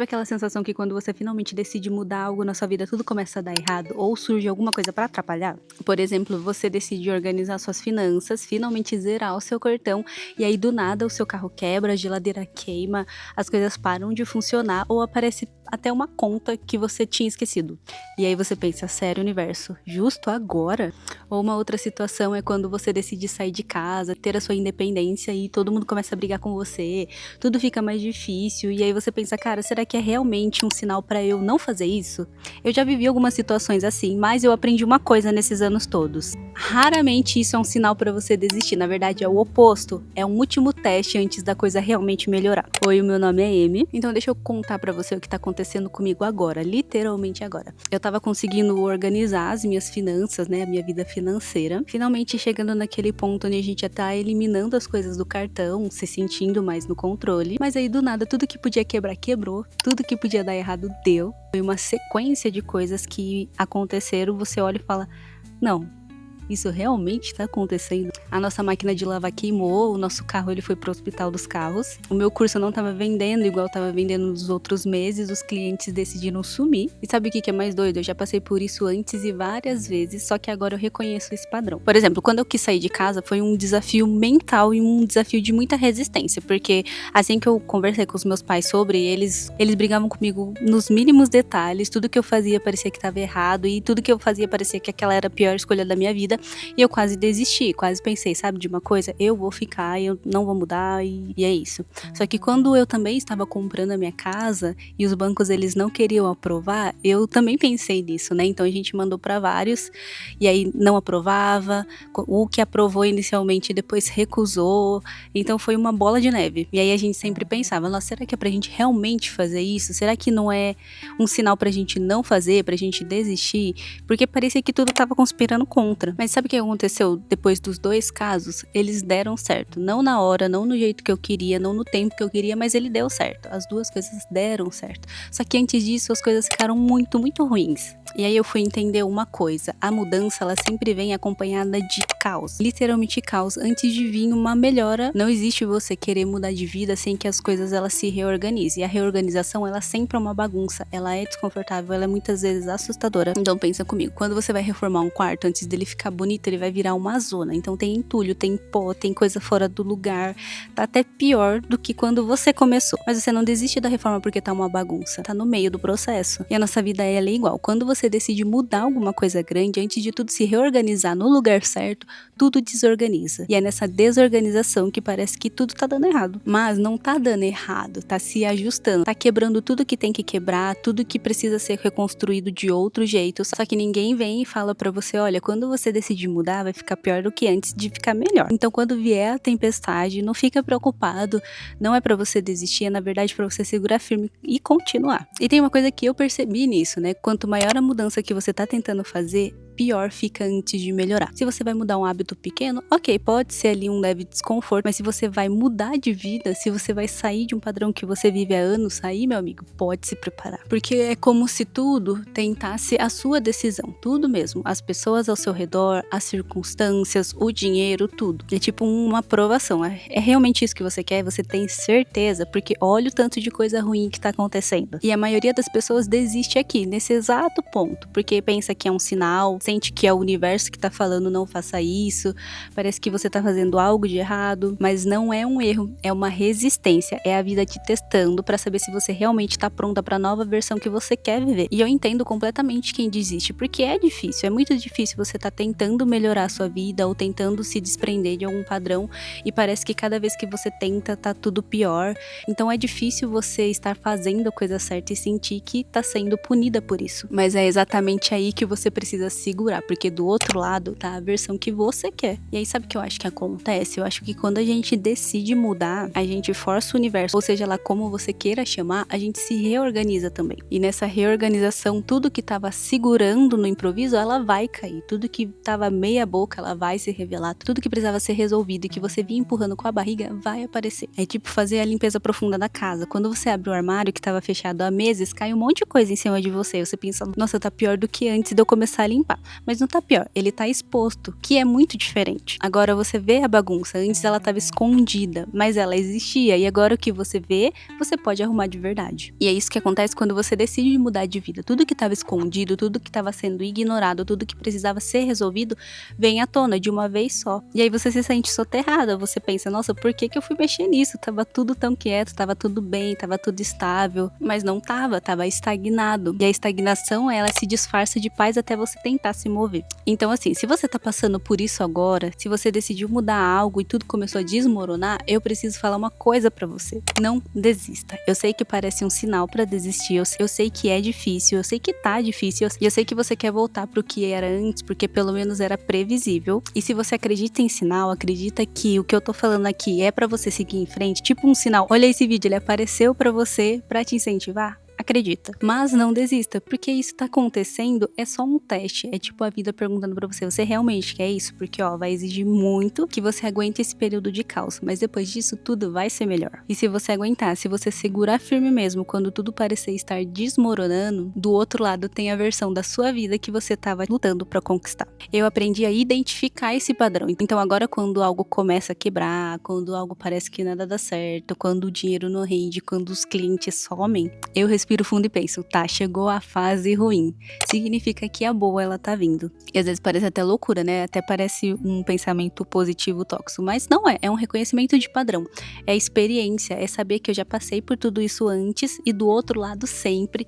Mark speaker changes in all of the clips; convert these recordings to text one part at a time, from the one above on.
Speaker 1: aquela sensação que quando você finalmente decide mudar algo na sua vida, tudo começa a dar errado ou surge alguma coisa pra atrapalhar? Por exemplo, você decide organizar suas finanças, finalmente zerar o seu cartão e aí do nada o seu carro quebra, a geladeira queima, as coisas param de funcionar ou aparece até uma conta que você tinha esquecido. E aí você pensa, sério, universo, justo agora? Ou uma outra situação é quando você decide sair de casa, ter a sua independência e todo mundo começa a brigar com você, tudo fica mais difícil e aí você pensa, cara, será que é realmente um sinal pra eu não fazer isso? Eu já vivi algumas situações assim, mas eu aprendi uma coisa nesses anos todos. Raramente isso é um sinal pra você desistir, na verdade é o oposto, é um último teste antes da coisa realmente melhorar. Oi, o meu nome é Amy, então deixa eu contar pra você o que tá acontecendo comigo agora, literalmente agora. Eu tava conseguindo organizar as minhas finanças, né, a minha vida financeira, finalmente chegando naquele ponto onde a gente já tá eliminando as coisas do cartão, se sentindo mais no controle, mas aí do nada tudo que podia quebrar quebrou, tudo que podia dar errado deu. Foi uma sequência de coisas que aconteceram, você olha e fala, não, isso realmente tá acontecendo? A nossa máquina de lavar queimou, o nosso carro ele foi pro hospital dos carros. O meu curso não tava vendendo igual tava vendendo nos outros meses, os clientes decidiram sumir. E sabe o que é mais doido? Eu já passei por isso antes e várias vezes, só que agora eu reconheço esse padrão. Por exemplo, quando eu quis sair de casa, foi um desafio mental e um desafio de muita resistência, porque assim que eu conversei com os meus pais sobre, eles brigavam comigo nos mínimos detalhes, tudo que eu fazia parecia que tava errado e tudo que eu fazia parecia que aquela era a pior escolha da minha vida. E eu quase desisti, quase pensei, sabe, de uma coisa? Eu vou ficar, eu não vou mudar e é isso. Só que quando eu também estava comprando a minha casa e os bancos eles não queriam aprovar, eu também pensei nisso, né? Então a gente mandou para vários e aí não aprovava, o que aprovou inicialmente depois recusou, então foi uma bola de neve. E aí a gente sempre pensava, nossa, será que é pra gente realmente fazer isso? Será que não é um sinal pra gente não fazer, pra gente desistir? Porque parecia que tudo tava conspirando contra. Mas sabe o que aconteceu depois dos dois casos? Eles deram certo. Não na hora, não no jeito que eu queria, não no tempo que eu queria, mas ele deu certo. As duas coisas deram certo. Só que antes disso, as coisas ficaram muito, muito ruins. E aí eu fui entender uma coisa. A mudança, ela sempre vem acompanhada de caos. Literalmente caos. Antes de vir uma melhora, não existe você querer mudar de vida sem que as coisas elas se reorganizem. E a reorganização, ela sempre é uma bagunça. Ela é desconfortável, ela é muitas vezes assustadora. Então pensa comigo, quando você vai reformar um quarto, antes dele ficar bonito, ele vai virar uma zona. Então tem entulho, tem pó, tem coisa fora do lugar. Tá até pior do que quando você começou. Mas você não desiste da reforma porque tá uma bagunça. Tá no meio do processo. E a nossa vida ela é igual. Quando você decide mudar alguma coisa grande, antes de tudo se reorganizar no lugar certo, tudo desorganiza. E é nessa desorganização que parece que tudo tá dando errado. Mas não tá dando errado, tá se ajustando. Tá quebrando tudo que tem que quebrar, tudo que precisa ser reconstruído de outro jeito. Só que ninguém vem e fala pra você, olha, quando você decidir mudar, vai ficar pior do que antes de ficar melhor. Então quando vier a tempestade, não fica preocupado, não é pra você desistir, é na verdade pra você segurar firme e continuar. E tem uma coisa que eu percebi nisso, né? Quanto maior a mudança que você tá tentando fazer, pior fica antes de melhorar. Se você vai mudar um hábito pequeno, ok, pode ser ali um leve desconforto, mas se você vai mudar de vida, se você vai sair de um padrão que você vive há anos, aí, meu amigo, pode se preparar. Porque é como se tudo tentasse a sua decisão, tudo mesmo. As pessoas ao seu redor, as circunstâncias, o dinheiro, tudo. É tipo uma aprovação. É realmente isso que você quer? Você tem certeza? Porque olha o tanto de coisa ruim que tá acontecendo. E a maioria das pessoas desiste aqui, nesse exato ponto, porque pensa que é um sinal, sente que é o universo que tá falando não faça isso, parece que você tá fazendo algo de errado, mas não é um erro, é uma resistência, é a vida te testando pra saber se você realmente tá pronta pra nova versão que você quer viver. E eu entendo completamente quem desiste, porque é difícil, é muito difícil você tá tentando melhorar a sua vida ou tentando se desprender de algum padrão e parece que cada vez que você tenta tá tudo pior. Então é difícil você estar fazendo a coisa certa e sentir que tá sendo punida por isso. Mas é exatamente aí que você precisa segurar, porque do outro lado tá a versão que você quer. E aí sabe o que eu acho que acontece? Eu acho que quando a gente decide mudar, a gente força o universo, ou seja lá como você queira chamar, a gente se reorganiza também. E nessa reorganização, tudo que tava segurando no improviso, ela vai cair. Tudo que tava meia boca, ela vai se revelar. Tudo que precisava ser resolvido e que você vinha empurrando com a barriga, vai aparecer. É tipo fazer a limpeza profunda da casa. Quando você abre o armário que tava fechado há meses, cai um monte de coisa em cima de você. Você pensa, nossa, tá pior do que antes de eu começar a limpar. mas não tá pior, ele tá exposto, que é muito diferente. Agora você vê a bagunça, antes ela tava escondida, mas ela existia, e agora o que você vê, você pode arrumar de verdade. E é isso que acontece quando você decide mudar de vida. Tudo que tava escondido, tudo que tava sendo ignorado, tudo que precisava ser resolvido, vem à tona de uma vez só. E aí você se sente soterrada, você pensa, nossa, por que eu fui mexer nisso? Tava tudo tão quieto, tava tudo bem, tava tudo estável, mas não tava estagnado. E a estagnação, ela se disfarça de paz até você tentar se mover. Então assim, se você tá passando por isso agora, se você decidiu mudar algo e tudo começou a desmoronar, eu preciso falar uma coisa pra você. Não desista. Eu sei que parece um sinal pra desistir, eu sei que é difícil, eu sei que tá difícil, e eu sei que você quer voltar pro que era antes, porque pelo menos era previsível. E se você acredita em sinal, acredita que o que eu tô falando aqui é pra você seguir em frente, tipo um sinal, olha esse vídeo, ele apareceu pra você, pra te incentivar. Acredita, mas não desista, porque isso tá acontecendo, é só um teste, é tipo a vida perguntando pra você, você realmente quer isso? Porque ó, vai exigir muito que você aguente esse período de caos, mas depois disso tudo vai ser melhor. E se você aguentar, se você segurar firme mesmo, quando tudo parecer estar desmoronando, do outro lado tem a versão da sua vida que você tava lutando pra conquistar. Eu aprendi a identificar esse padrão, então agora quando algo começa a quebrar, quando algo parece que nada dá certo, quando o dinheiro não rende, quando os clientes somem, eu respiro fundo e penso, tá, chegou a fase ruim. Significa que a boa, ela tá vindo. E às vezes parece até loucura, né? Até parece um pensamento positivo tóxico, mas não é. É um reconhecimento de padrão. É experiência, é saber que eu já passei por tudo isso antes e do outro lado sempre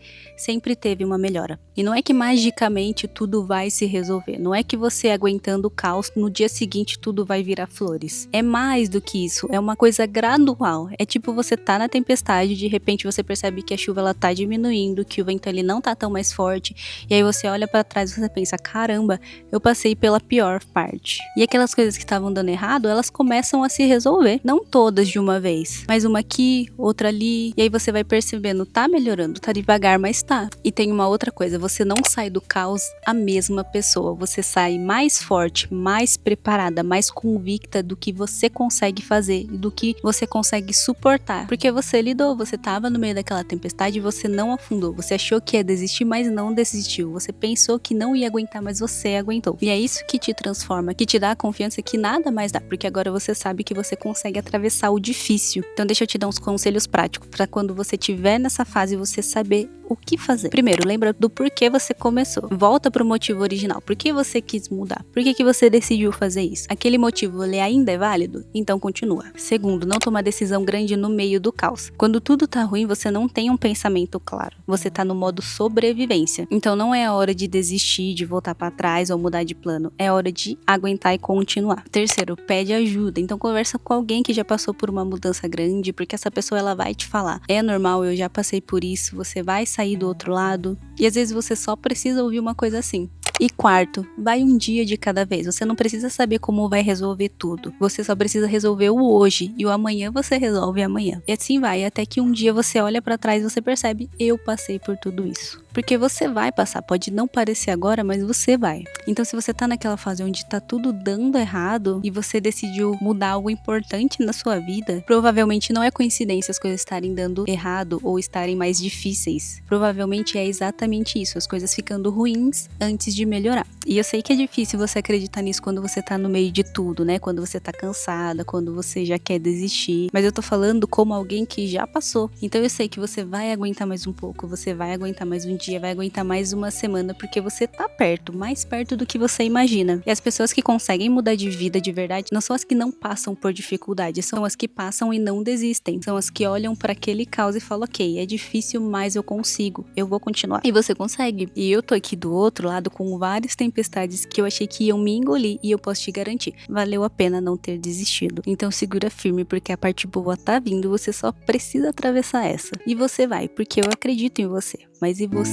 Speaker 1: teve uma melhora. E não é que magicamente tudo vai se resolver. Não é que você aguentando o caos, no dia seguinte tudo vai virar flores. É mais do que isso. É uma coisa gradual. É tipo você tá na tempestade, de repente você percebe que a chuva ela tá diminuindo, que o vento ali não tá tão mais forte, e aí você olha pra trás e você pensa, caramba, eu passei pela pior parte. E aquelas coisas que estavam dando errado, elas começam a se resolver, não todas de uma vez, mas uma aqui, outra ali, e aí você vai percebendo, tá melhorando, tá devagar, mas tá. E tem uma outra coisa, você não sai do caos a mesma pessoa, você sai mais forte, mais preparada, mais convicta do que você consegue fazer e do que você consegue suportar, porque você lidou, você tava no meio daquela tempestade e você não afundou, você achou que ia desistir, mas não desistiu, você pensou que não ia aguentar, mas você aguentou. E é isso que te transforma, que te dá a confiança que nada mais dá, porque agora você sabe que você consegue atravessar o difícil. Então deixa eu te dar uns conselhos práticos para quando você estiver nessa fase você saber o que fazer. Primeiro, lembra do porquê você começou. Volta pro motivo original. Por que você quis mudar? Por que você decidiu fazer isso? Aquele motivo, ele ainda é válido? Então continua. Segundo, não toma decisão grande no meio do caos. Quando tudo tá ruim, você não tem um pensamento claro. Você tá no modo sobrevivência. Então não é a hora de desistir, de voltar para trás ou mudar de plano. É hora de aguentar e continuar. Terceiro, pede ajuda. Então conversa com alguém que já passou por uma mudança grande, porque essa pessoa ela vai te falar. É normal, eu já passei por isso, você vai sair do outro lado. E às vezes você só precisa ouvir uma coisa assim. E quarto, vai um dia de cada vez. Você não precisa saber como vai resolver tudo. Você só precisa resolver o hoje. E o amanhã você resolve amanhã. E assim vai, até que um dia você olha pra trás e você percebe, eu passei por tudo isso. Porque você vai passar, pode não parecer agora, mas você vai. Então se você tá naquela fase onde tá tudo dando errado e você decidiu mudar algo importante na sua vida, provavelmente não é coincidência as coisas estarem dando errado ou estarem mais difíceis. Provavelmente é exatamente isso, as coisas ficando ruins antes de melhorar. E eu sei que é difícil você acreditar nisso quando você tá no meio de tudo, né? Quando você tá cansada, quando você já quer desistir. Mas eu tô falando como alguém que já passou. Então eu sei que você vai aguentar mais um pouco, você vai aguentar mais um dia, vai aguentar mais uma semana, porque você tá perto, mais perto do que você imagina. E as pessoas que conseguem mudar de vida de verdade não são as que não passam por dificuldades, são as que passam e não desistem. São as que olham para aquele caos e falam, ok, é difícil, mas eu consigo, eu vou continuar. E você consegue. E eu tô aqui do outro lado com várias tempestades que eu achei que iam me engolir e eu posso te garantir, valeu a pena não ter desistido. Então segura firme, porque a parte boa tá vindo, você só precisa atravessar essa. E você vai, porque eu acredito em você. Mas e você?